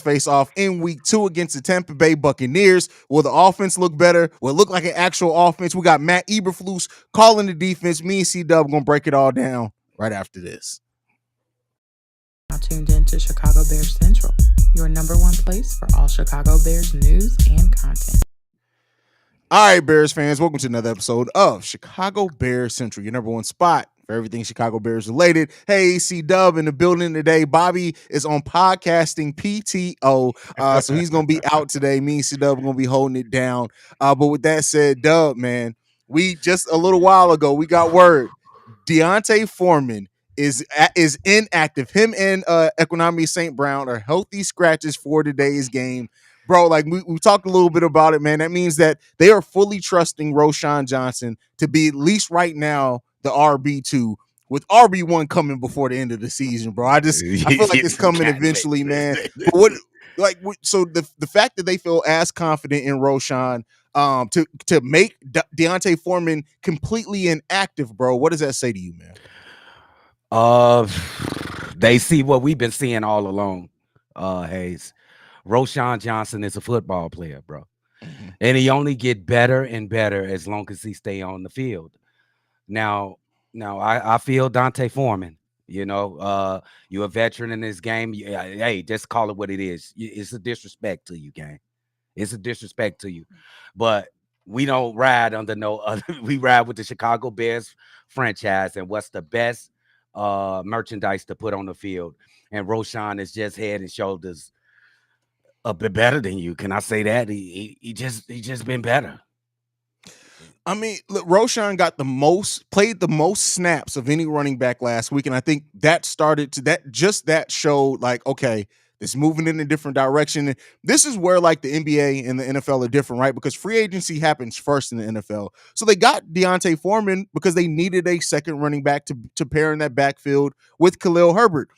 face off in week 2 against the Tampa Bay Buccaneers. Will the offense look better? Will it look like an actual offense? We got Matt Eberflus calling the defense. Me and C-Dub going to break it all down right after this. Now tuned in to Chicago Bears Central, your number one place for all Chicago Bears news and content. All right, Bears fans, welcome to another episode of Chicago Bears Central, your number one spot for everything Chicago Bears related. Hey, C-Dub in the building today. Bobby is on podcasting PTO, so he's going to be out today. Me and C-Dub are going to be holding it down. But with that said, Dub, man, we just a little while ago, we got word. D'Onta Foreman is inactive. Him and Equinami St. Brown are healthy scratches for today's game. Bro, like we talked a little bit about it, man. That means that they are fully trusting Roschon Johnson to be at least right now the RB2, with RB1 coming before the end of the season, bro. I feel like it's coming eventually, man. But so the fact that they feel as confident in Roschon to make D'Onta Foreman completely inactive, bro, what does that say to you, man? They see what we've been seeing all along, Haize. Roschon Johnson is a football player, bro. Mm-hmm. And he only get better and better as long as he stay on the field. Now I feel D'Onta Foreman, you're a veteran in this game. Hey, just call it what it is. It's a disrespect to you, gang. It's a disrespect to you. But we don't ride under no other. We ride with the Chicago Bears franchise and what's the best merchandise to put on the field. And Roschon is just head and shoulders a bit better than you. Can I say that? He just been better. I mean, look, Roschon played the most snaps of any running back last week, and I think that showed like, okay, it's moving in a different direction. And this is where like the NBA and the NFL are different, right? Because free agency happens first in the NFL. So they got D'Onta Foreman because they needed a second running back to pair in that backfield with Khalil Herbert.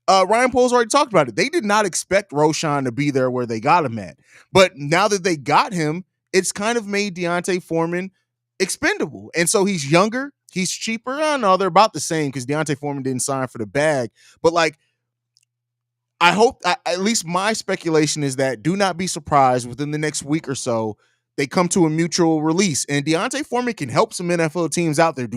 Ryan Poles already talked about it. They did not expect Roschon to be there where they got him at. But now that they got him, it's kind of made D'Onta Foreman expendable. And so he's younger. He's cheaper. I don't know. They're about the same because D'Onta Foreman didn't sign for the bag. But like, I hope, at least my speculation is that do not be surprised within the next week or so they come to a mutual release. And D'Onta Foreman can help some NFL teams out there.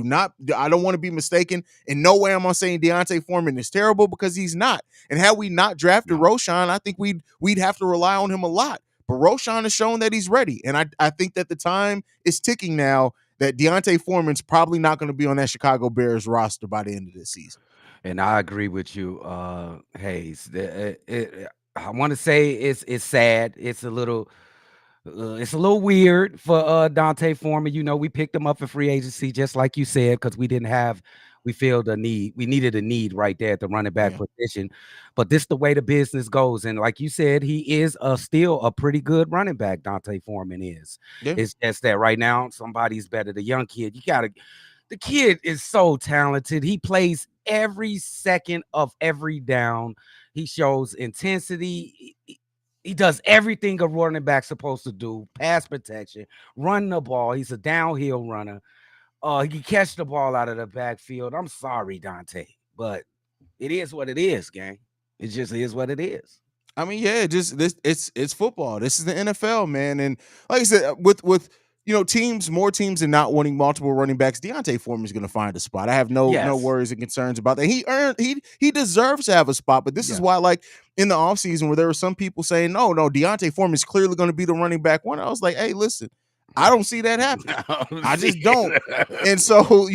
I don't want to be mistaken. In no way am I saying D'Onta Foreman is terrible, because he's not. And had we not drafted Roschon, I think we'd have to rely on him a lot. But Roschon has shown that he's ready. And I think that the time is ticking now that D'Onta Foreman's probably not going to be on that Chicago Bears roster by the end of this season. And I agree with you, Haize. I want to say it's sad. It's a little weird for D'Onta Foreman. We picked him up for free agency, just like you said, because we feel the need. We needed a need right there at the running back position. But this is the way the business goes. And like you said, he is still a pretty good running back, D'Onta Foreman is. Yeah. It's just that right now, somebody's better. The young kid, the kid is so talented. He plays every second of every down. He shows intensity. He does everything a running back's supposed to do: pass protection, run the ball. He's a downhill runner. He can catch the ball out of the backfield. I'm sorry, D'Onta, but it is what it is, gang. It just is what it is. I mean, yeah, it's football. This is the NFL, man. And like I said, with more teams and not wanting multiple running backs, D'Onta Foreman is going to find a spot. I have no worries and concerns about that. He deserves to have a spot, but this is why, like, in the offseason where there were some people saying, no, D'Onta Foreman is clearly going to be the running back one. I was like, hey, listen, I don't see that happening. I just don't. And so,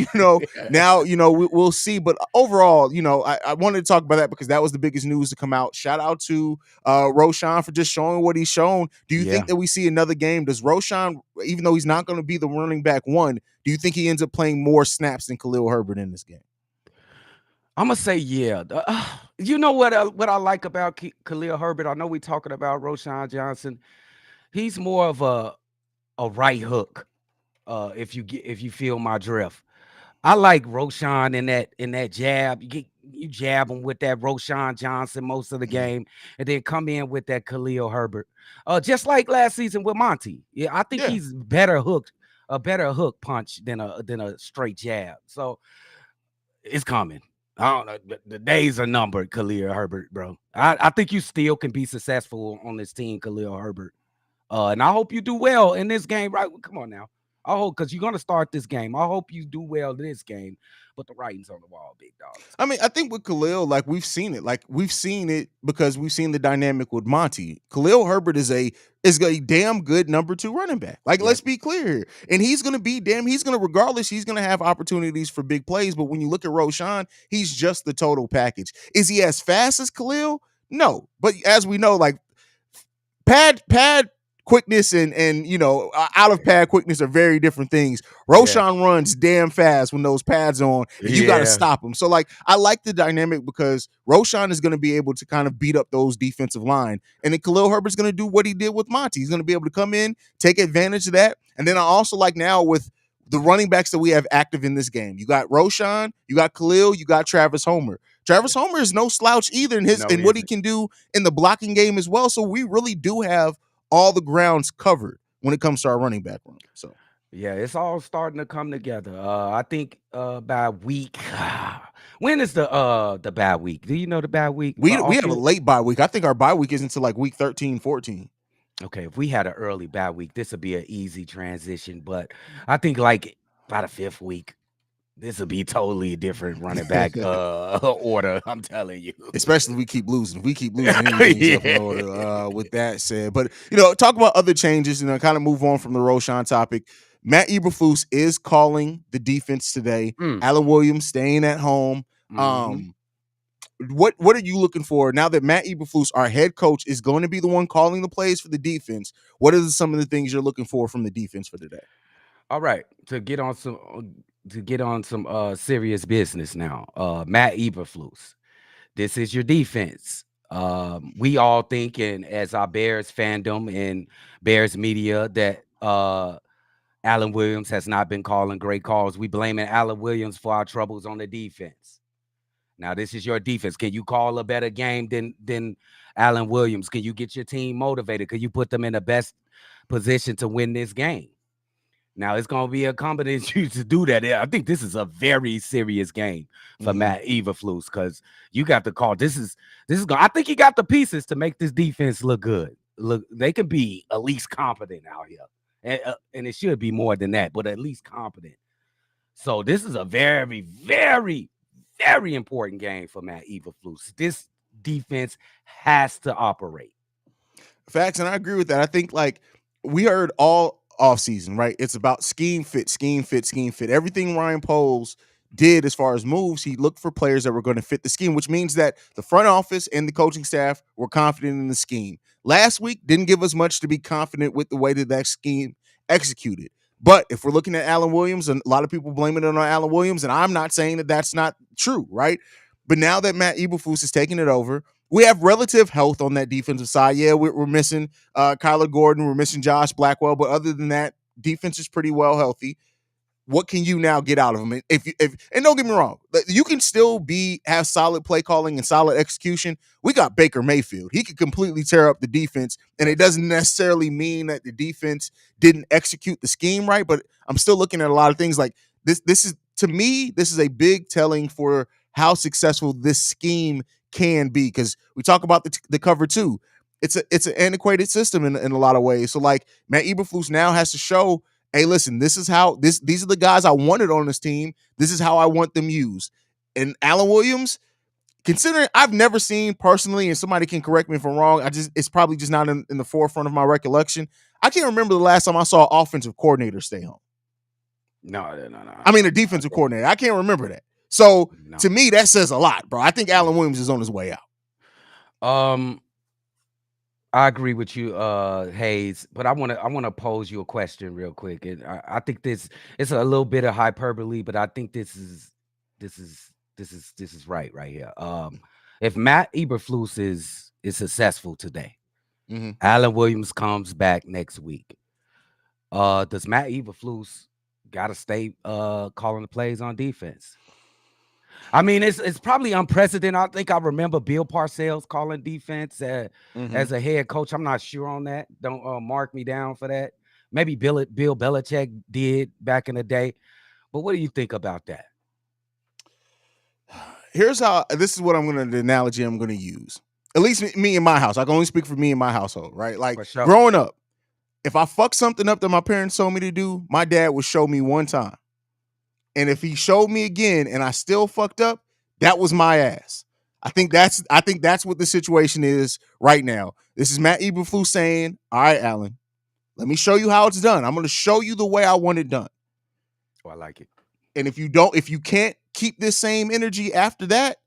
now, we'll see. But overall, I wanted to talk about that because that was the biggest news to come out. Shout out to Roschon for just showing what he's shown. Do you think that we see another game? Does Roschon, even though he's not going to be the running back one, do you think he ends up playing more snaps than Khalil Herbert in this game? I'm going to say, yeah. You know what I like about Khalil Herbert? I know we're talking about Roschon Johnson. He's more of a right hook, if you feel my drift. I like Roschon in that jab. You jab him with that Roschon Johnson most of the game, and then come in with that Khalil Herbert. Just like last season with Monty. Yeah, I think he's a better hook punch than a straight jab. So it's coming. I don't know. The days are numbered, Khalil Herbert, bro. I think you still can be successful on this team, Khalil Herbert. And I hope you do well in this game, right? Come on now. I hope because you're gonna start this game. I hope you do well in this game, but the writing's on the wall, big dog. I mean, I think with Khalil, like we've seen it. Like we've seen it because we've seen the dynamic with Monty. Khalil Herbert is a damn good number 2 running back. Like, let's be clear here. And he's gonna be regardless, he's gonna have opportunities for big plays. But when you look at Roshan, he's just the total package. Is he as fast as Khalil? No. But as we know, like pad quickness and out of pad quickness are very different things. Roshan runs damn fast when those pads on, and you got to stop him. So like I like the dynamic because Roshan is going to be able to kind of beat up those defensive line, and then Khalil Herbert's going to do what he did with Monty. He's going to be able to come in, take advantage of that, and then I also like now with the running backs that we have active in this game. You got Roshan, you got Khalil, you got Travis Homer. Travis Homer is no slouch either in what he can do in the blocking game as well. So we really do have all the grounds covered when it comes to our running back room. So yeah, it's all starting to come together. I think by week. When is the bye week? Do you know the bye week? We have a late bye week. I think our bye week is until like week 13, 14. Okay, if we had an early bye week, this would be an easy transition. But I think like by the 5th week, this will be totally different running back order. I'm telling you. Especially if we keep losing. If we keep losing anything up in order. With that said, but talk about other changes and kind of move on from the Roshan topic. Matt Eberflus is calling the defense today. Alan Williams staying at home. What are you looking for now that Matt Eberflus, our head coach, is going to be the one calling the plays for the defense? What are some of the things you're looking for from the defense for today? All right, to get on some serious business now. Matt Eberflus, this is your defense. We all think, and as our Bears fandom and Bears media, that Alan Williams has not been calling great calls. We blaming Alan Williams for our troubles on the defense. Now, this is your defense. Can you call a better game than Alan Williams? Can you get your team motivated? Can you put them in the best position to win this game? Now, it's going to be incumbent on you to do that. I think this is a very serious game for Matt Eberflus because you got the call. This is I think he got the pieces to make this defense look good. Look, they can be at least competent out here. And it should be more than that, but at least competent. So this is a very, very, very important game for Matt Eberflus. This defense has to operate. Facts, and I agree with that. I think like we heard all offseason, right? It's about scheme fit. Everything Ryan Poles did as far as moves, he looked for players that were going to fit the scheme, which means that the front office and the coaching staff were confident in the scheme. Last week didn't give us much to be confident with the way that scheme executed. But if we're looking at Alan Williams, and a lot of people blaming it on Alan Williams, and I'm not saying that that's not true, right? But now that Matt Eberflus is taking it over, we have relative health on that defensive side. Yeah, we're missing Kyler Gordon, we're missing Josh Blackwell, but other than that, defense is pretty well healthy. What can you now get out of them? And don't get me wrong, you can still have solid play calling and solid execution. We got Baker Mayfield. He could completely tear up the defense, and it doesn't necessarily mean that the defense didn't execute the scheme right. But I'm still looking at a lot of things like this. This is, to me, this is a big telling for how successful this scheme can be, because we talk about the cover two. It's an antiquated system in a lot of ways. So like Matt Eberflus now has to show, hey, listen, this is how these are the guys I wanted on this team. This is how I want them used. And Alan Williams, considering I've never seen personally, and somebody can correct me if I'm wrong, it's probably just not in the forefront of my recollection. I can't remember the last time I saw an offensive coordinator stay home. No. I mean, a defensive coordinator. I can't remember that. So to me, that says a lot, bro. I think Alan Williams is on his way out. I agree with you, Haize, but I want to pose you a question real quick. And I think it's a little bit of hyperbole, but I think this is right here. If Matt Eberflus is successful today, Alan Williams comes back next week. Does Matt Eberflus got to stay calling the plays on defense? I mean, it's probably unprecedented. I think I remember Bill Parcells calling defense as a head coach. I'm not sure on that. Don't mark me down for that. Maybe Bill Belichick did back in the day. But what do you think about that? here's how. This is what the analogy I'm gonna use. At least me in my house. I can only speak for me in my household, right? Like For sure. growing up, if I fuck something up that my parents told me to do, my dad would show me one time. And if he showed me again and I still fucked up, that was my ass. I think that's what the situation is right now. This is Matt Eberflus saying, "All right, Alan, let me show you how it's done. I'm going to show you the way I want it done. Oh, I like it. And if you can't keep this same energy after that,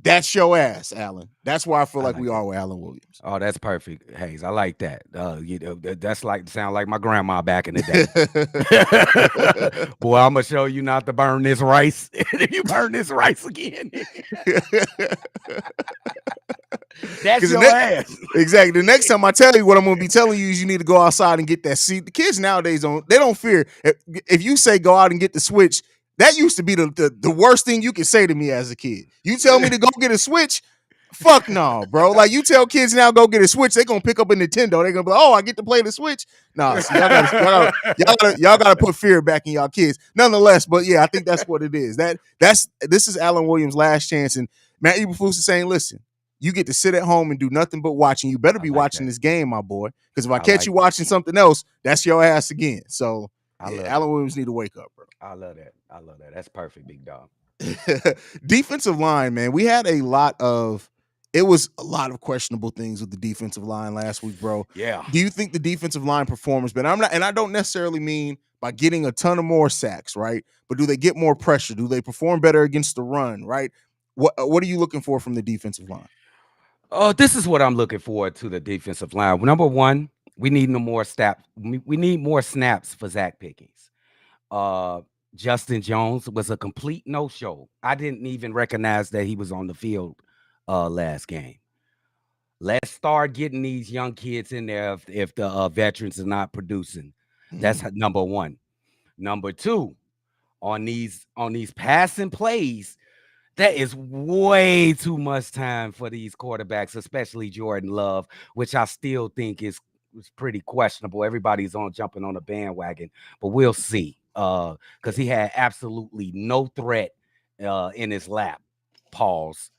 that's your ass, Alan. That's why I feel like we are with Alan Williams." Oh, that's perfect, Haize. I like that. That's like sound like my grandma back in the day. Boy, I'm gonna show you not to burn this rice. If you burn this rice again, that's your ass. Exactly. The next time I tell you what I'm going to be telling you is you need to go outside and get that seat. The kids nowadays don't fear. If you say go out and get the switch, that used to be the worst thing you could say to me as a kid. You tell me to go get a switch, fuck no, bro. Like you tell kids now go get a switch, they're gonna pick up a Nintendo. They're gonna be like, oh, I get to play the Switch. Nah, see, y'all gotta put fear back in y'all kids. Nonetheless, but yeah, I think that's what it is. This is Alan Williams' last chance, and Matt Eberflus is saying, listen, you get to sit at home and do nothing but watching. You better be watching this game, my boy, because if I catch you watching something else, that's your ass again. So Alan Williams need to wake up, bro. I love that. That's perfect, big dog. Defensive line, man. We had a lot of questionable things with the defensive line last week, bro. Yeah. Do you think the defensive line performance, but I don't necessarily mean by getting a ton of more sacks, right? But do they get more pressure? Do they perform better against the run, right? What are you looking for from the defensive line? Oh, this is what I'm looking for to the defensive line. Number one, we need more snaps. We need more snaps for Zach Pickens. Justin Jones was a complete no-show. I didn't even recognize that he was on the field last game. Let's start getting these young kids in there if the veterans are not producing. That's number one. Number two, on these passing plays, that is way too much time for these quarterbacks, especially Jordan Love, which I still think is pretty questionable. Everybody's jumping on a bandwagon, but we'll see. Because he had absolutely no threat in his lap. Pause.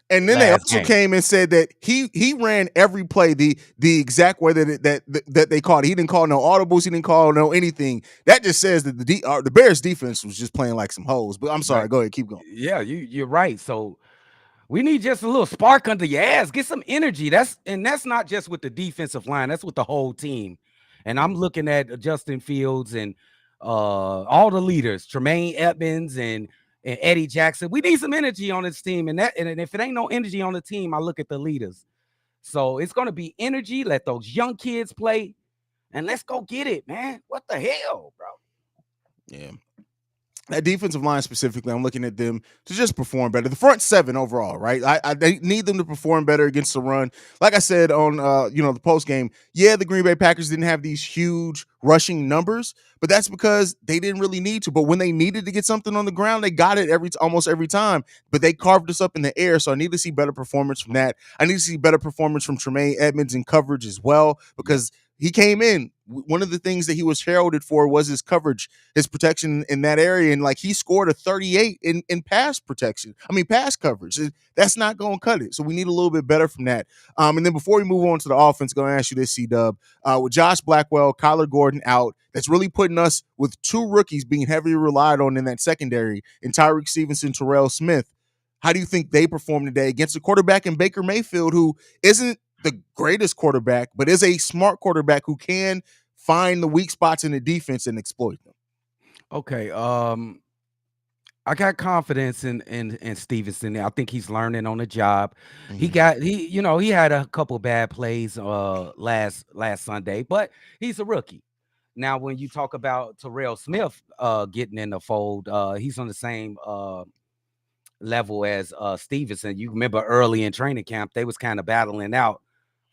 And then they also came and said that he ran every play the exact way that they called it. He didn't call no audibles. He didn't call no anything. That just says that the Bears defense was just playing like some hoes. But I'm sorry. Right. Go ahead. Keep going. Yeah, you're right. So we need just a little spark under your ass. Get some energy. That's not just with the defensive line. That's with the whole team. And I'm looking at Justin Fields and all the leaders, Tremaine Edmonds and Eddie Jackson. We need some energy on this team. And if it ain't no energy on the team, I look at the leaders. So it's going to be energy. Let those young kids play. And let's go get it, man. What the hell, bro? Yeah. That defensive line specifically, I'm looking at them to just perform better. The front seven overall, right? I need them to perform better against the run. Like I said on the post game, the Green Bay Packers didn't have these huge rushing numbers, but that's because they didn't really need to. But when they needed to get something on the ground, they got it almost every time. But they carved us up in the air, so I need to see better performance from that. I need to see better performance from Tremaine Edmonds in coverage as well, because he came in. One of the things that he was heralded for was his coverage, his protection in that area. And like he scored a 38 in pass coverage. That's not going to cut it. So we need a little bit better from that. And then before we move on to the offense, going to ask you this, C-Dub. With Josh Blackwell, Kyler Gordon out, that's really putting us with two rookies being heavily relied on in that secondary, and Tyreek Stevenson, Terrell Smith. How do you think they perform today against a quarterback in Baker Mayfield who isn't the greatest quarterback, but is a smart quarterback who can find the weak spots in the defense and exploit them? Okay. I got confidence in Stevenson. I think he's learning on the job. Mm-hmm. He had a couple bad plays last Sunday, but he's a rookie. Now, when you talk about Terrell Smith getting in the fold, he's on the same level as Stevenson. You remember early in training camp, they was kind of battling out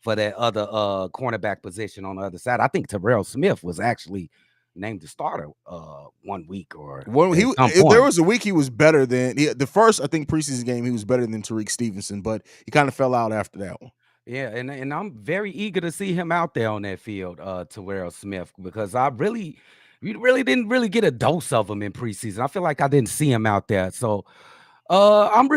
for that other cornerback position on the other side. I think Terrell Smith was actually named the starter 1 week or there was a week he was better than the first, I think, preseason game. He was better than Tyreek Stevenson, but he kind of fell out after that one. Yeah, and I'm very eager to see him out there on that field, Terrell Smith, because we really didn't get a dose of him in preseason. I feel like I didn't see him out there. So I'm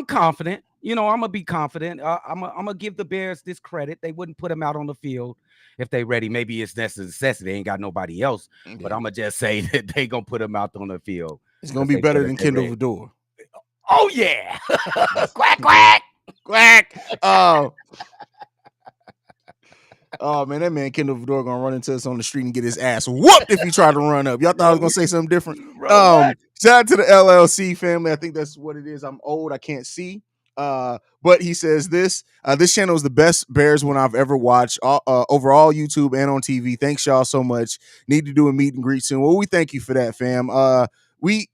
confident. I'm gonna be confident. I'm gonna give the Bears this credit. They wouldn't put him out on the field if they ready. Maybe it's necessity. They ain't got nobody else. But Yeah. I'm gonna just say that they gonna put him out on the field It's gonna because be they feel better that than they're Kendall ready. Vidor. Oh yeah, quack quack. Quack. Oh man, that man Kendall Vidor gonna run into us on the street and get his ass whooped if he tried to run up. Y'all thought I was gonna say something different. Bro, what? Shout out to the LLC family. I think that's what it is. I'm old. I can't see. But he says this channel is the best Bears one I've ever watched over all YouTube and on TV. Thanks y'all so much. Need to do a meet and greet soon. Well, we thank you for that, fam. We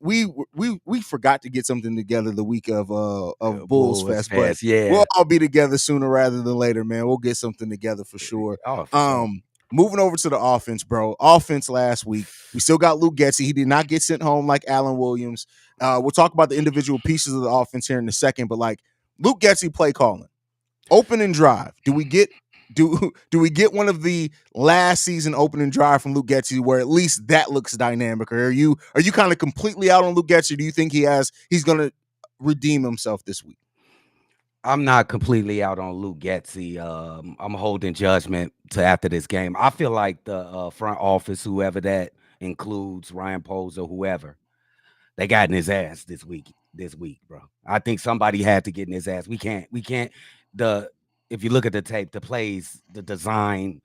forgot to get something together the week of Bulls Bulls Fest, but fast, yeah. we'll all be together sooner rather than later, man. We'll get something together for sure. Oh, for sure. Moving over to the offense, bro. Offense last week. We still got Luke Getsy. He did not get sent home like Allen Williams. We'll talk about the individual pieces of the offense here in a second, but like Luke Getsy play calling, open and drive. Do we get one of the last season open and drive from Luke Getsy where at least that looks dynamic? Or are you kind of completely out on Luke Getsy? Do you think he's gonna redeem himself this week? I'm not completely out on Luke Getsy. I'm holding judgment to after this game. I feel like the front office, whoever that includes, Ryan Poles or whoever, they got in his ass this week. Bro. I think somebody had to get in his ass. We can't. If you look at the tape, the plays, the design,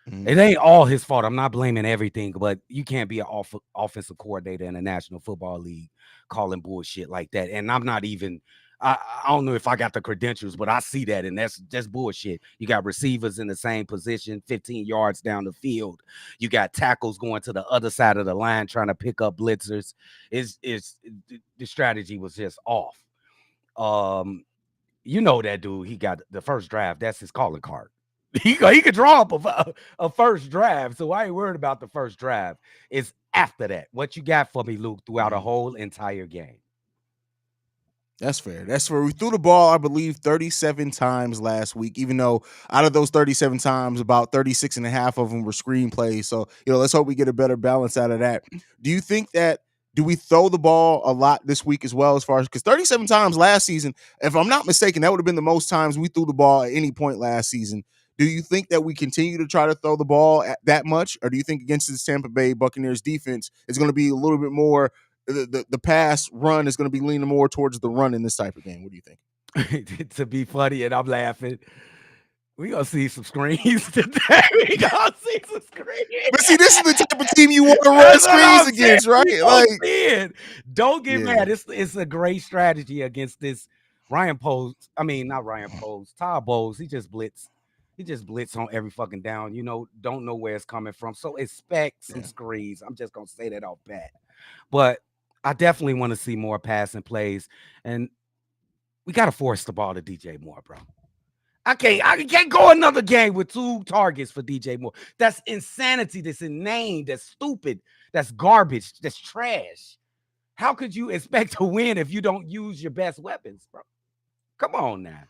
it ain't all his fault. I'm not blaming everything, but you can't be an offensive coordinator in the National Football League calling bullshit like that. And I'm not even. I don't know if I got the credentials, but I see that, and that's bullshit. You got receivers in the same position, 15 yards down the field. You got tackles going to the other side of the line trying to pick up blitzers. The strategy was just off. That dude. He got the first draft. That's his calling card. He could draw up a first draft, so I ain't worried about the first draft. It's after that. What you got for me, Luke, throughout a whole entire game? That's fair. We threw the ball, I believe, 37 times last week, even though out of those 37 times, about 36 and a half of them were screenplays. So, let's hope we get a better balance out of that. Do you think do we throw the ball a lot this week as well, because 37 times last season, if I'm not mistaken, that would have been the most times we threw the ball at any point last season. Do you think that we continue to try to throw the ball that much? Or do you think against this Tampa Bay Buccaneers defense, it's going to be a little bit more the pass run is going to be leaning more towards the run in this type of game? What do you think? To be funny, and I'm laughing, we gonna see some screens today. We gonna see some screens. But see, this is the type of team you want to run screens against, right? Like, don't get mad. It's a great strategy against this Ryan Poles. I mean, not Ryan Poles. Todd Bowles. He just blitz on every fucking down. Don't know where it's coming from. So expect some screens. I'm just gonna say that off bat. But I definitely want to see more passing plays, and we got to force the ball to DJ Moore, bro. I can't go another game with 2 targets for DJ Moore. That's insanity. That's inane. That's stupid. That's garbage. That's trash. How could you expect to win if you don't use your best weapons, bro? Come on now.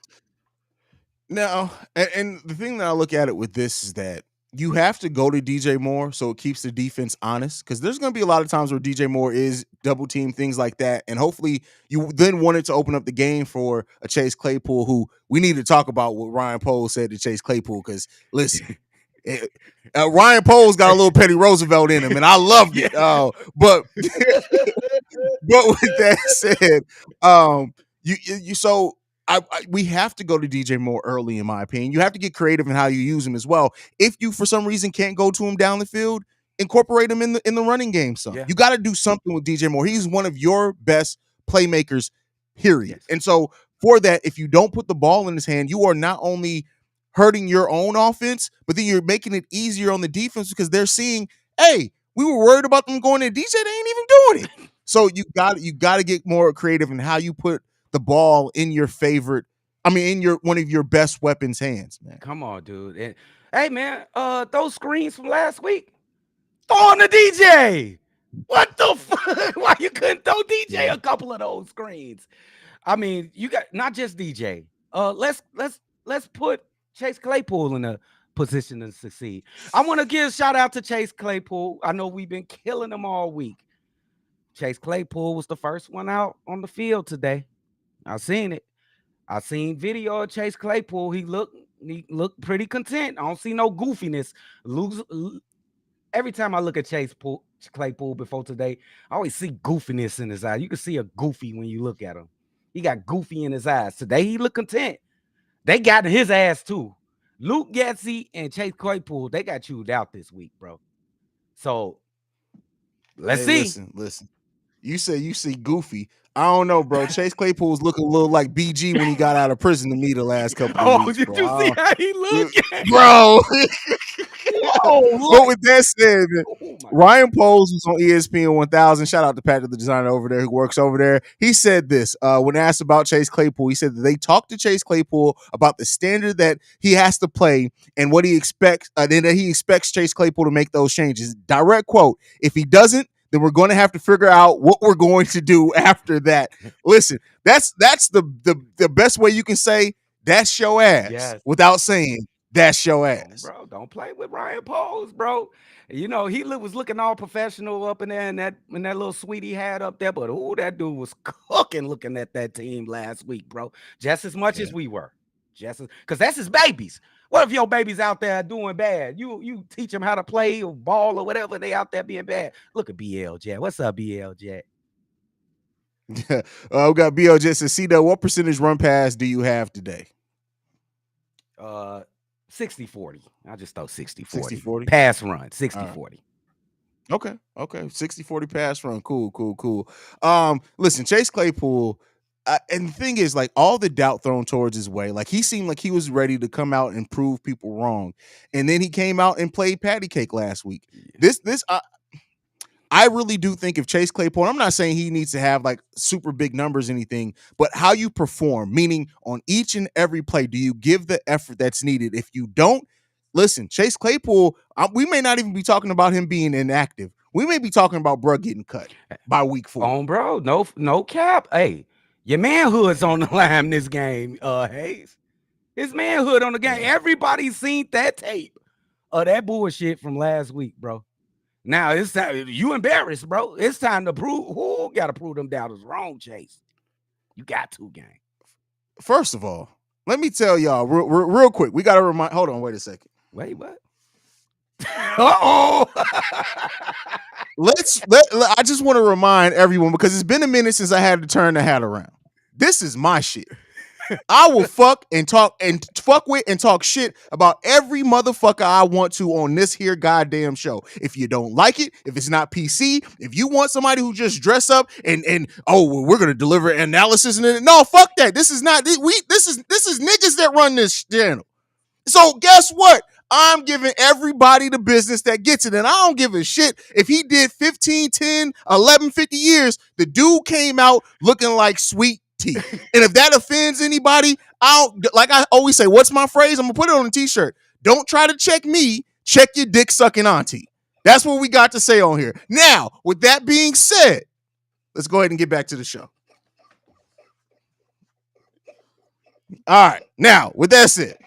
No, and the thing that I look at it with this is that you have to go to DJ Moore so it keeps the defense honest, because there's going to be a lot of times where DJ Moore is double team, things like that, and hopefully you then want it to open up the game for a Chase Claypool, who we need to talk about what Ryan Poles said to Chase Claypool, because listen, Ryan Poles got a little Petty Roosevelt in him, and I loved it. But with that said, we have to go to DJ Moore early, in my opinion. You have to get creative in how you use him as well. If you, for some reason, can't go to him down the field, incorporate him in the running game some. You got to do something with DJ Moore. He's one of your best playmakers, period. And so for that, if you don't put the ball in his hand, you are not only hurting your own offense, but then you're making it easier on the defense, because they're seeing, hey, we were worried about them going in. DJ, they ain't even doing it. So you got to get more creative in how you put the ball in your favorite, in one of your best weapons' hands, man. Come on, dude. And, hey, man, those screens from last week, throw on the DJ. What the fuck? Why you couldn't throw DJ a couple of those screens? I mean, you got not just DJ. Let's put Chase Claypool in a position to succeed. I want to give a shout out to Chase Claypool. I know we've been killing him all week. Chase Claypool was the first one out on the field today. I seen it. I seen video of Chase Claypool. He looked pretty content. I don't see no goofiness. Every time I look at Claypool before today, I always see goofiness in his eyes. You can see a goofy when you look at him. He got goofy in his eyes. Today he looked content. They got in his ass too. Luke Getsy and Chase Claypool, they got chewed out this week, bro. So let's see. Listen. You say you see Goofy. I don't know, bro. Chase Claypool's looking a little like BG when he got out of prison to me the last couple of weeks, Did bro. you see how he looked? Bro. Whoa, But with that said, Ryan Poles was on ESPN 1000. Shout out to Patrick, the designer over there who works over there. He said this when asked about Chase Claypool. He said that they talked to Chase Claypool about the standard that he has to play and what he expects, and that he expects Chase Claypool to make those changes. Direct quote: "If he doesn't, then we're going to have to figure out what we're going to do after that." Listen, that's the best way you can say that's your ass without saying that's your ass. Bro, don't play with Ryan Poles, bro. You know, he was looking all professional up in there in that little suite he had up there. But that dude was cooking looking at that team last week, bro. Just as much as we were. Because that's his babies. What if your baby's out there doing bad? You teach them how to play or ball or whatever, they out there being bad. Look at BL Jet. What's up, BL Jet? We got BL Jet says, C-Dub, what percentage run pass do you have today? 60-40. I just throw 60-40. 60-40? Pass run, 60-40. Okay. 60-40 pass run. Cool. Listen, Chase Claypool, and the thing is, like, all the doubt thrown towards his way, like, he seemed like he was ready to come out and prove people wrong. And then he came out and played patty cake last week. I really do think if Chase Claypool, I'm not saying he needs to have like super big numbers or anything, but how you perform, meaning on each and every play, do you give the effort that's needed? If you don't, listen, Chase Claypool, we may not even be talking about him being inactive. We may be talking about bro getting cut by week 4. Bro, no cap. Hey, your manhood's on the line this game, Haize. His manhood on the game. Everybody's seen that tape of that bullshit from last week, bro. Now it's time. You embarrassed, bro. It's time to prove who got to prove them doubters wrong, Chase. You got to, gang. First of all, let me tell y'all real quick. We got to remind. Hold on, wait a second. Wait, what? Uh-oh. I just want to remind everyone, because it's been a minute since I had to turn the hat around. This is my shit. I will fuck with and talk shit about every motherfucker I want to on this here goddamn show. If you don't like it, if it's not PC, if you want somebody who just dress up and we're gonna deliver analysis and no, fuck that. This is niggas that run this channel. So guess what? I'm giving everybody the business that gets it. And I don't give a shit if he did 15, 10, 11, 50 years. The dude came out looking like sweet tea. And if that offends anybody, like I always say, what's my phrase? I'm going to put it on a t-shirt. Don't try to check me. Check your dick sucking auntie. That's what we got to say on here. Now, with that being said, let's go ahead and get back to the show. All right. Now, with that said,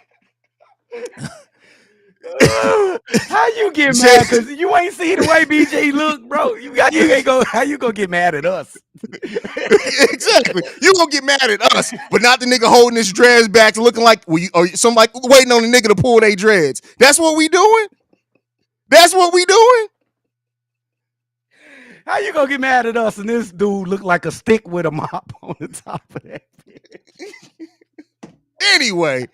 how you get mad? Because you ain't see the way BJ look, bro. How you gonna get mad at us? Exactly. You gonna get mad at us, but not the nigga holding his dreads back, looking like waiting on the nigga to pull their dreads. That's what we doing. How you gonna get mad at us and this dude look like a stick with a mop on the top of that? Anyway.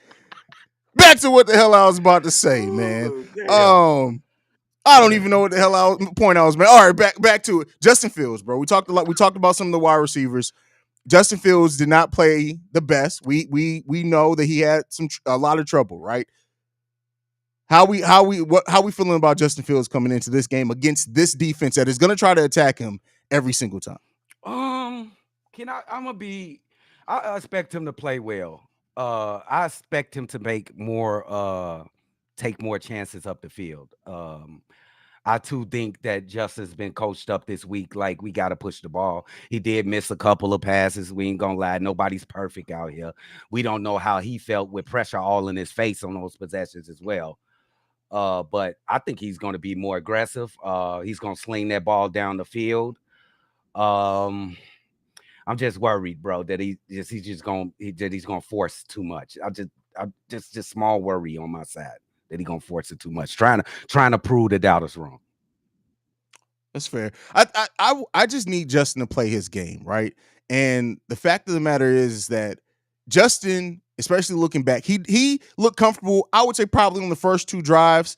Back to what the hell I was about to say, man. I don't even know what the hell I was, man. All right, back to it. Justin Fields, bro. We talked about some of the wide receivers. Justin Fields did not play the best. We know that he had a lot of trouble, right? How we feeling about Justin Fields coming into this game against this defense that is going to try to attack him every single time? I expect him to play well. I expect him to take more chances up the field. I too think that Justin's been coached up this week. Like, we got to push the ball. He did miss a couple of passes. We ain't gonna lie. Nobody's perfect out here. We don't know how he felt with pressure all in his face on those possessions as well. But I think he's going to be more aggressive. He's going to sling that ball down the field. I'm just worried, bro, that he's gonna force too much. I'm just small worry on my side that he's gonna force it too much, trying to prove the doubters wrong. That's fair. I just need Justin to play his game, right? And the fact of the matter is that Justin, especially looking back, he looked comfortable. I would say probably on the first 2 drives,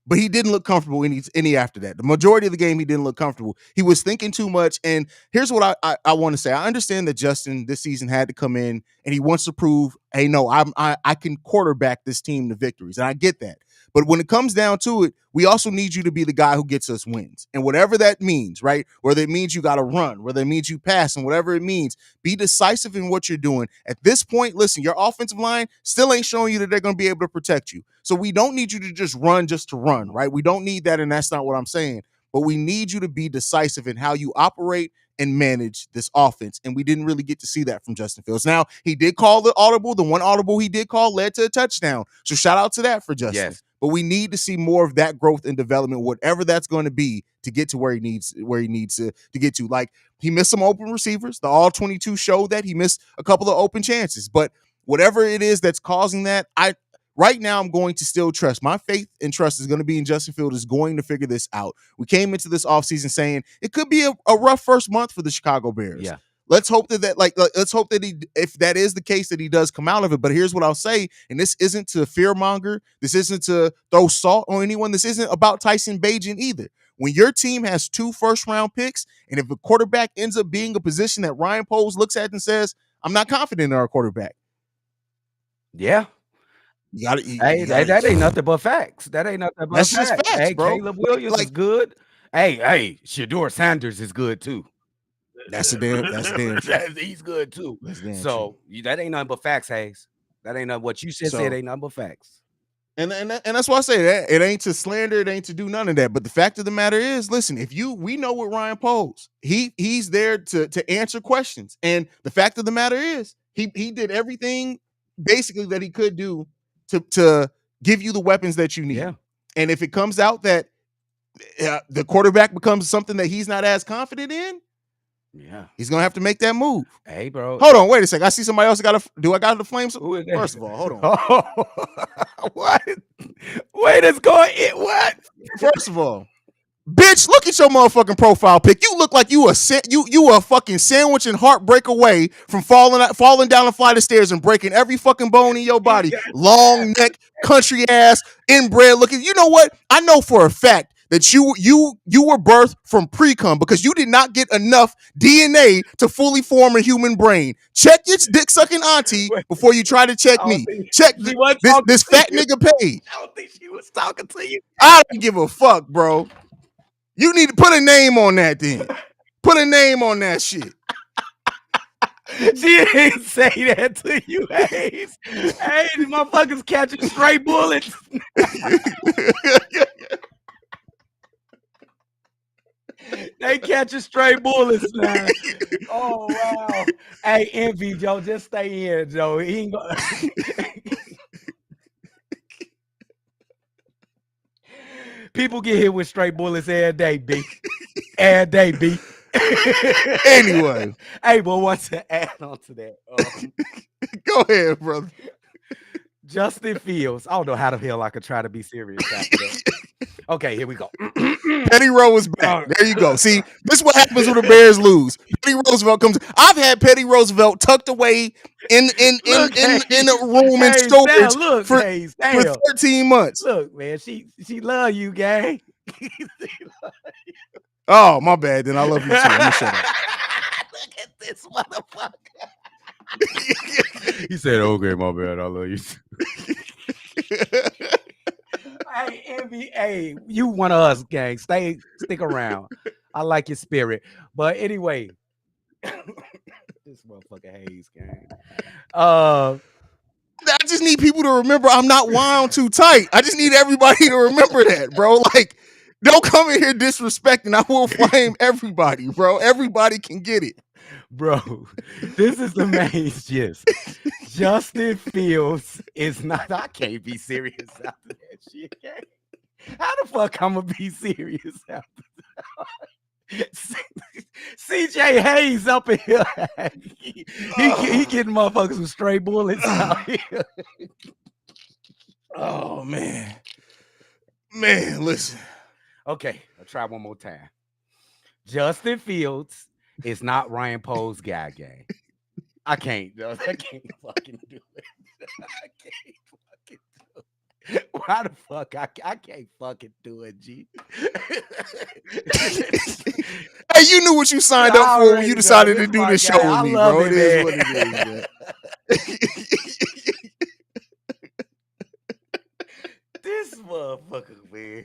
but he didn't look comfortable any after that. The majority of the game, he didn't look comfortable. He was thinking too much. And here's what I want to say. I understand that Justin this season had to come in and he wants to prove, hey, no, I can quarterback this team to victories, and I get that. But when it comes down to it, we also need you to be the guy who gets us wins. And whatever that means, right? Whether it means you got to run, whether it means you pass, and whatever it means, be decisive in what you're doing. At this point, listen, your offensive line still ain't showing you that they're going to be able to protect you. So we don't need you to just to run, right? We don't need that, and that's not what I'm saying. But we need you to be decisive in how you operate and manage this offense. And we didn't really get to see that from Justin Fields. Now, he did call the audible. The one audible he did call led to a touchdown. So shout out to that for Justin. Yes. But we need to see more of that growth and development, whatever that's going to be, to get to where he needs to get to. Like, he missed some open receivers. The all 22 showed that he missed a couple of open chances. But whatever it is that's causing that, right now I'm going to still trust. My faith and trust is going to be in Justin Fields is going to figure this out. We came into this offseason saying it could be a rough first month for the Chicago Bears. Yeah. Let's hope let's hope that if that is the case, that he does come out of it. But here's what I'll say, and this isn't to fearmonger, this isn't to throw salt on anyone, this isn't about Tyson Bagent either. When your team has 2 first-round picks, and if a quarterback ends up being a position that Ryan Poles looks at and says, I'm not confident in our quarterback. Yeah. That ain't nothing but facts. That ain't nothing but that's facts. Just facts, hey, bro. Caleb Williams is good. Hey, Shedeur Sanders is good too. That's damn he's good too. So that ain't nothing but facts, Haize. That ain't nothing. What you said ain't nothing but facts. And that's why I say that it ain't to slander, it ain't to do none of that. But the fact of the matter is, listen, we know what Ryan Poles, he's there to answer questions. And the fact of the matter is, he did everything basically that he could do to give you the weapons that you need. Yeah. And if it comes out that the quarterback becomes something that he's not as confident in, yeah, he's gonna have to make that move. Hey, bro. Hold on, wait a second. I see somebody else do I got the flames? First of all, hold on. What? Wait, it's going what? First of all, bitch, look at your motherfucking profile pic. You look like you a fucking sandwich and heartbreak away from falling down a flight of stairs and breaking every fucking bone in your body. Long neck, country ass, inbred looking. You know what? I know for a fact that you were birthed from pre-cum because you did not get enough DNA to fully form a human brain. Check your dick sucking auntie before you try to check me. Check this fat nigga page. I don't think she was talking to you. I don't give a fuck, bro. You need to put a name on that then. Put a name on that shit. She didn't say that to you, Haize. Hey, these motherfuckers catching stray bullets. They catching stray bullets now. Oh, wow. Hey, Envy, Joe, just stay here, Joe. He ain't gonna... People get hit with stray bullets every day, B. Every day, B. Anyway. Hey, but what's to add on to that? Go ahead, brother. Justin Fields. I don't know how the hell I could try to be serious after that. Okay, here we go. Petty Rose back. There you go. See, this is what happens when the Bears lose. Petty Roosevelt comes. I've had Petty Roosevelt tucked away in a room in storage for 13 months. Look, man, she love you, gang. Oh, my bad. Then I love you too. Let me shut up. Look at this motherfucker. He said, "Okay, my bad. I love you too." Hey, Envy, hey, you one of us, gang. Stick around. I like your spirit. But anyway, this motherfucker Haize, gang. I just need people to remember I'm not wound too tight. I just need everybody to remember that, bro. Like, don't come in here disrespecting. I will flame everybody, bro. Everybody can get it. Bro, this is the main gist. Justin Fields is not. I can't be serious after that shit. Okay? How the fuck I'm gonna be serious after that? CJ Haize up in here. he getting motherfuckers with stray bullets out here. Oh man. Man, listen. Okay, I'll try one more time. Justin Fields is not Ryan Poe's guy gang. I can't fucking do it. I can't fucking do it. Why the fuck? I can't fucking do it, G. Hey, you knew what you signed up for when you decided to do this show with me, bro. It is what it is, man. This motherfucker, man.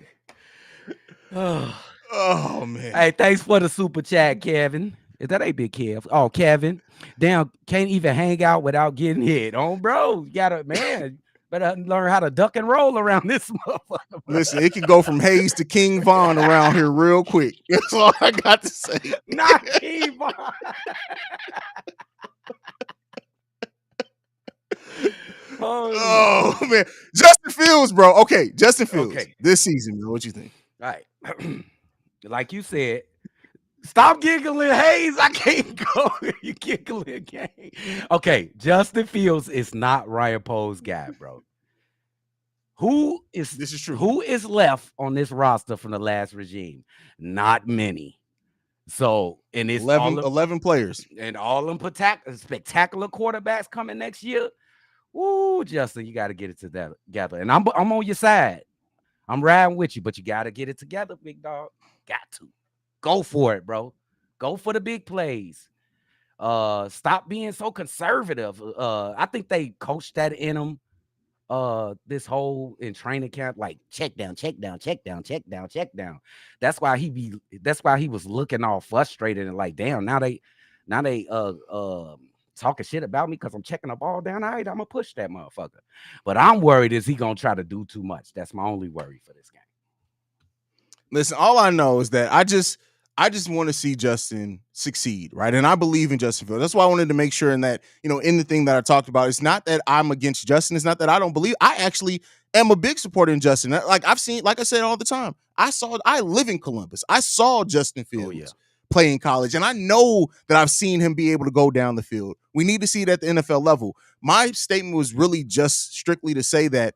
Oh man. Hey, thanks for the super chat, Kevin. That ain't Big Kev. Oh, Kevin. Damn, can't even hang out without getting hit. Oh, bro. You gotta, man, better learn how to duck and roll around this motherfucker. Bro. Listen, it can go from Haize to King Von around here real quick. That's all I got to say. Not King Von. Oh man. Justin Fields, bro. Okay, Justin Fields. Okay. This season, man. What you think? All right. Like you said, stop giggling, Haize. I can't go. You giggling again. Okay, Justin Fields is not Ryan Poe's guy, bro. This is true. Who is left on this roster from the last regime? Not many. So, and it's 11 players. And all them spectacular quarterbacks coming next year. Woo, Justin, you got to get it together. And I'm on your side. I'm riding with you, but you got to get it together, big dog. Got to. Go for it, bro. Go for the big plays. Stop being so conservative. I think they coached that in him this whole in training camp, like check down. That's why he was looking all frustrated and like, damn, now they talking shit about me because I'm checking the ball down. All right, I'm gonna push that motherfucker. But I'm worried is he gonna try to do too much. That's my only worry for this game. Listen, all I know is that I just want to see Justin succeed, right? And I believe in Justin Fields. That's why I wanted to make sure in that, in the thing that I talked about, it's not that I'm against Justin. It's not that I don't believe. I actually am a big supporter in Justin. Like I've seen, like I said all the time, I live in Columbus. I saw Justin Fields play in college, and I know that I've seen him be able to go down the field. We need to see it at the NFL level. My statement was really just strictly to say that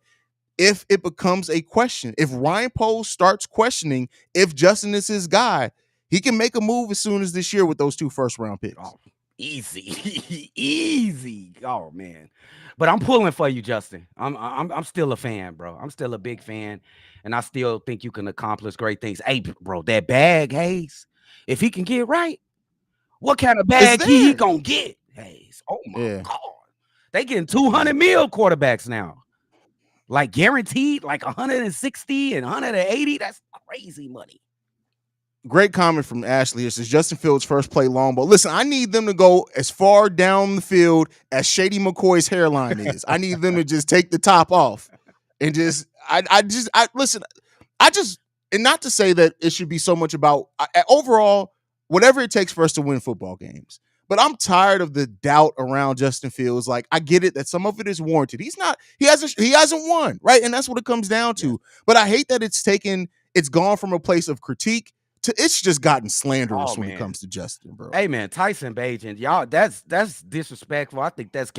if it becomes a question, if Ryan Poe starts questioning if Justin is his guy, he can make a move as soon as this year with those 2 first-round picks. Oh, easy. Easy. Oh, man. But I'm pulling for you, Justin. I'm still a fan, bro. I'm still a big fan, and I still think you can accomplish great things. Hey, bro, that bag, Haize, if he can get right, what kind of bag he gonna get, Haize? Oh, my God. They getting 200 mil quarterbacks now. Like guaranteed, like 160 and 180. That's crazy money. Great comment from Ashley. It says Justin Fields first play long ball. Listen, I need them to go as far down the field as Shady McCoy's hairline is. I need them to just take the top off and just, listen, and not to say that it should be so much about overall, whatever it takes for us to win football games. But I'm tired of the doubt around Justin Fields. Like, I get it that some of it is warranted. He hasn't won, right? And that's what it comes down to. But I hate that it's gone from a place of critique to it's just gotten slanderous when it comes to Justin, bro. Hey man, Tyson Bagent, y'all, that's disrespectful. I think that's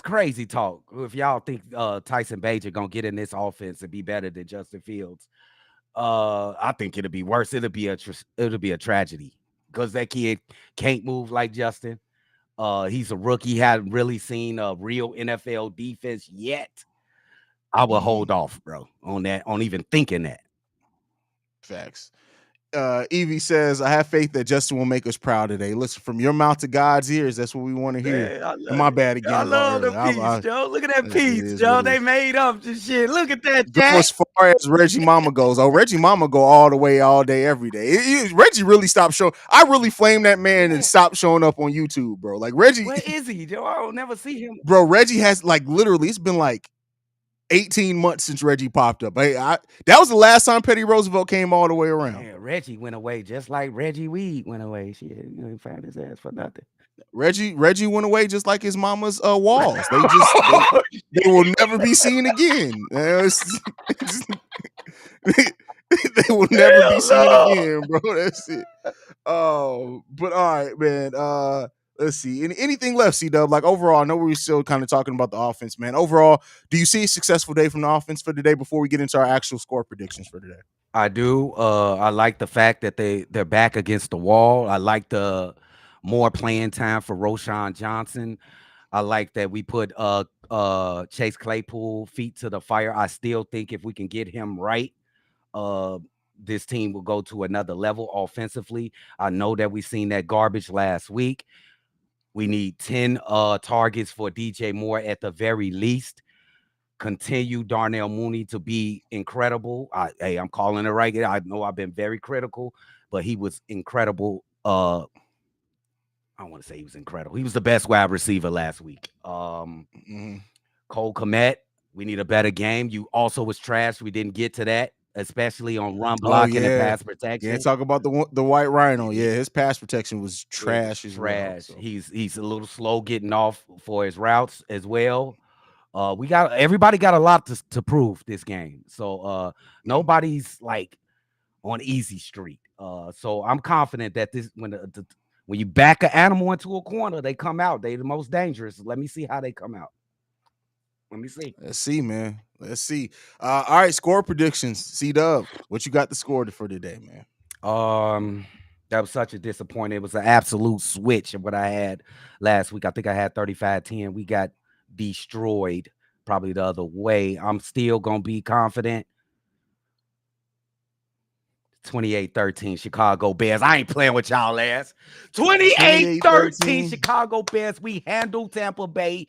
crazy talk. If y'all think Tyson Bagent gonna get in this offense and be better than Justin Fields, I think it'll be worse. It'll be a tragedy because that kid can't move like Justin. He's a rookie, hadn't really seen a real NFL defense yet. I will hold off, bro, on that, on even thinking that. Facts. Evie says, I have faith that Justin will make us proud today. Listen, from your mouth to God's ears, that's what we want to hear. Man, my bad again. I love the piece, Joe. Look at that piece, Joe. They made up this shit. Look at that, Jack. As far as Reggie Mama goes, Reggie Mama go all the way, all day, every day. Reggie really stopped showing. I really flamed that man and stopped showing up on YouTube, bro. Like Reggie. Where is he, Joe? I will never see him. Bro, Reggie has literally, it's been 18 months since Reggie popped up. That was the last time Petty Roosevelt came all the way around. Yeah, Reggie went away just like Reggie Weed went away. Shit, you didn't find his ass for nothing. Reggie went away just like his mama's walls. They will never be seen again. They will never be seen again, bro. That's it. Oh, but all right, man. Let's see. Anything left, C-Dub? Like overall, I know we were still kind of talking about the offense, man. Overall, do you see a successful day from the offense for today before we get into our actual score predictions for today? I do. I like the fact that they're back against the wall. I like the more playing time for Roshan Johnson. I like that we put Chase Claypool feet to the fire. I still think if we can get him right, uh this team will go to another level offensively. I know that we seen that garbage last week. We need 10 targets for DJ Moore at the very least. Continue Darnell Mooney to be incredible. I'm calling it right. I know I've been very critical, but he was incredible. I want to say he was incredible. He was the best wide receiver last week. Cole Kmet, we need a better game. You also was trash. We didn't get to that, especially on run blocking and pass protection. Yeah, talk about the white rhino. Yeah, his pass protection was trash as well. Trash. So. He's a little slow getting off for his routes as well. Everybody got a lot to prove this game. So nobody's like on easy street. So I'm confident that this when you back an animal into a corner, they come out. They the most dangerous. Let me see how they come out. Let me see. Let's see, man. Let's see. All right, score predictions. C-Dub, what you got the score for today, man? That was such a disappointment. It was an absolute switch of what I had last week. I think I had 35-10. We got destroyed probably the other way. I'm still going to be confident. 28-13 Chicago Bears. I ain't playing with y'all ass. 28-13 Chicago Bears. We handled Tampa Bay.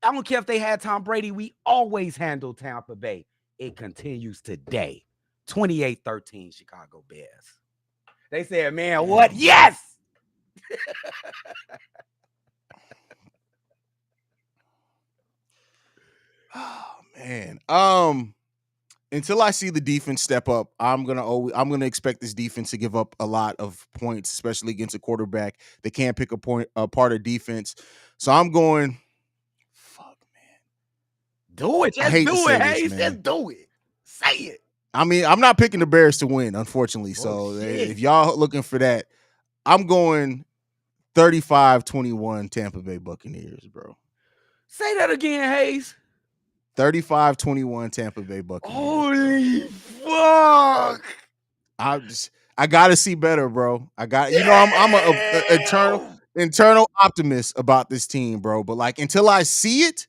I don't care if they had Tom Brady. We always handle Tampa Bay. It continues today. 28-13 Chicago Bears. They said, man, what? Yes! Oh, man. Until I see the defense step up, I'm gonna expect this defense to give up a lot of points, especially against a quarterback. They can't pick a part of defense. So I'm going. Fuck, man. Do it. Just do it, Haize. Just do it. Say it. I mean, I'm not picking the Bears to win, unfortunately. So if y'all looking for that, I'm going 35-21 Tampa Bay Buccaneers, bro. Say that again, Haize. 35-21 Tampa Bay Buccaneers. Holy fuck! I gotta see better, bro. I'm a internal optimist about this team, bro. But like until I see it,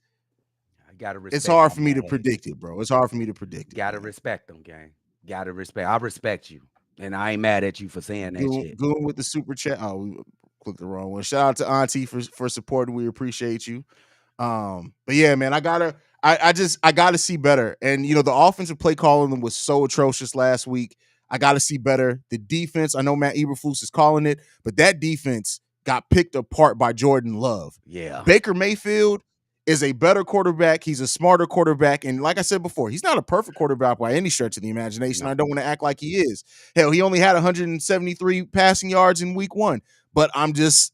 it's hard for me to predict it, bro. It's hard for me to predict it. Gotta respect them, gang. Gotta respect. I respect you, and I ain't mad at you for saying that shit. Going with the super chat. Oh, we clicked the wrong one. Shout out to Auntie for supporting. We appreciate you. But yeah, man, I gotta see better. And you know, the offensive play calling was so atrocious last week. I gotta see better. The defense, I know Matt Eberflus is calling it, but that defense got picked apart by Jordan Love. Yeah. Baker Mayfield is a better quarterback. He's a smarter quarterback. And like I said before, he's not a perfect quarterback by any stretch of the imagination. No. I don't want to act like he is. Hell, he only had 173 passing yards in week 1. But I'm just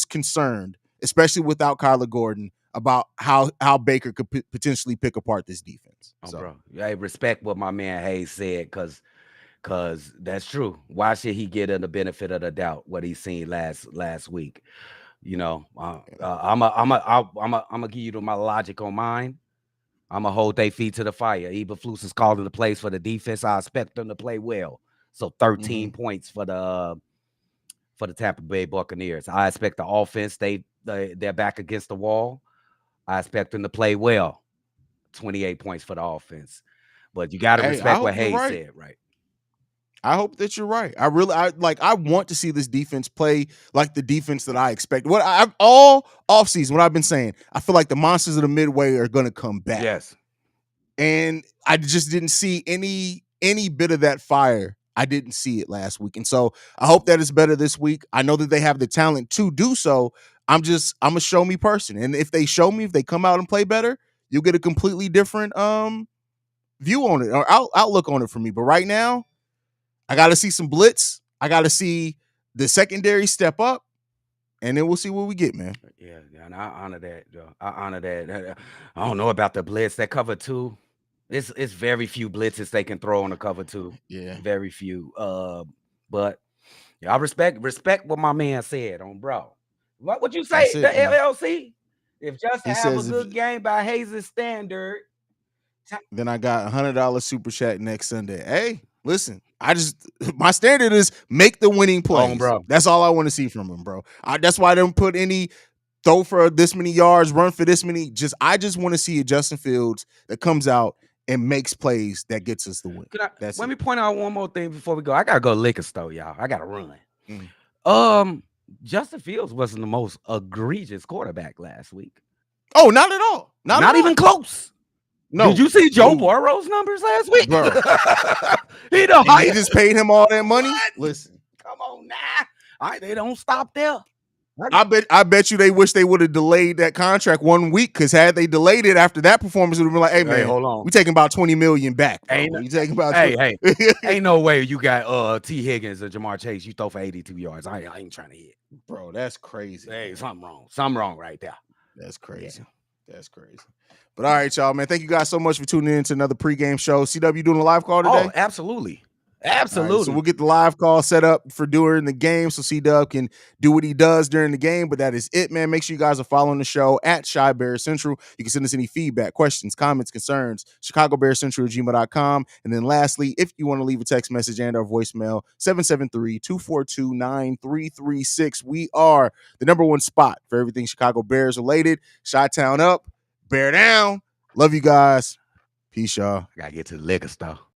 concerned, especially without Kyler Gordon, about how Baker could potentially pick apart this defense. Bro, I respect what my man Haize said because that's true. Why should he get the benefit of the doubt what he's seen last week? You know, I'm gonna give you my logic on mine. I'm gonna hold their feet to the fire. Eberflus is calling the plays for the defense. I expect them to play well. So 13 points for the Tampa Bay Buccaneers. I expect the offense they're back against the wall. I expect them to play well. 28 points for the offense. But you got to respect what Haize said, right? I hope that you're right. I want to see this defense play like the defense that I expect. All offseason, what I've been saying, I feel like the monsters of the midway are going to come back. Yes. And I just didn't see any bit of that fire. I didn't see it last week. And so I hope that it's better this week. I know that they have the talent to do so. I'm a show me person. And if they come out and play better, you'll get a completely different view on it or outlook on it for me. But right now, I got to see some blitz. I got to see the secondary step up, and then we'll see what we get, man. Yeah, and I honor that, Joe. I honor that. I don't know about the blitz. That cover 2, it's very few blitzes they can throw on the cover 2. Yeah, very few. But Yeah, I respect what my man said on bro. What would you say? That's The it, man. LLC? If just He have a says good game by Haize standard. then I got $100 super chat next Sunday. Hey, listen, my standard is make the winning plays. bro. That's all I want to see from him, bro. That's why I don't put any throw for this many yards, run for this many. I just want to see a Justin Fields that comes out and makes plays that gets us the win. Let me point out one more thing before we go. I gotta go liquor store, y'all. I gotta run. Justin Fields wasn't the most egregious quarterback last week. Oh, not at all. Not even close. No. Did you see Joe Burrow's numbers last week? Bro. He the highest. They just paid him all that money. What? Listen, come on now. All right, they don't stop there. I bet you they wish they would have delayed that contract 1 week, because had they delayed it after that performance, it would have been like, hey man, hold on. We taking about $20 million back. Bro. You taking about ain't no way you got T. Higgins and Jamar Chase. You throw for 82 yards. I ain't trying to hit. Bro, that's crazy. Hey, something wrong. Something wrong right there. That's crazy. Yeah. That's crazy. But all right, y'all, man. Thank you guys so much for tuning in to another pregame show. CW doing a live call today? Oh, absolutely. Absolutely. Right, so we'll get the live call set up for during the game, so C-Dub can do what he does during the game. But that is it, man. Make sure you guys are following the show at Shy Bear Central. You can send us any feedback, questions, comments, concerns, ChicagoBearCentral@gmail.com. And then lastly, if you want to leave a text message and our voicemail, 773-242-9336. We are the #1 spot for everything Chicago Bears related. Chi-Town up, Bear down. Love you guys. Peace, y'all. I gotta get to the liquor store.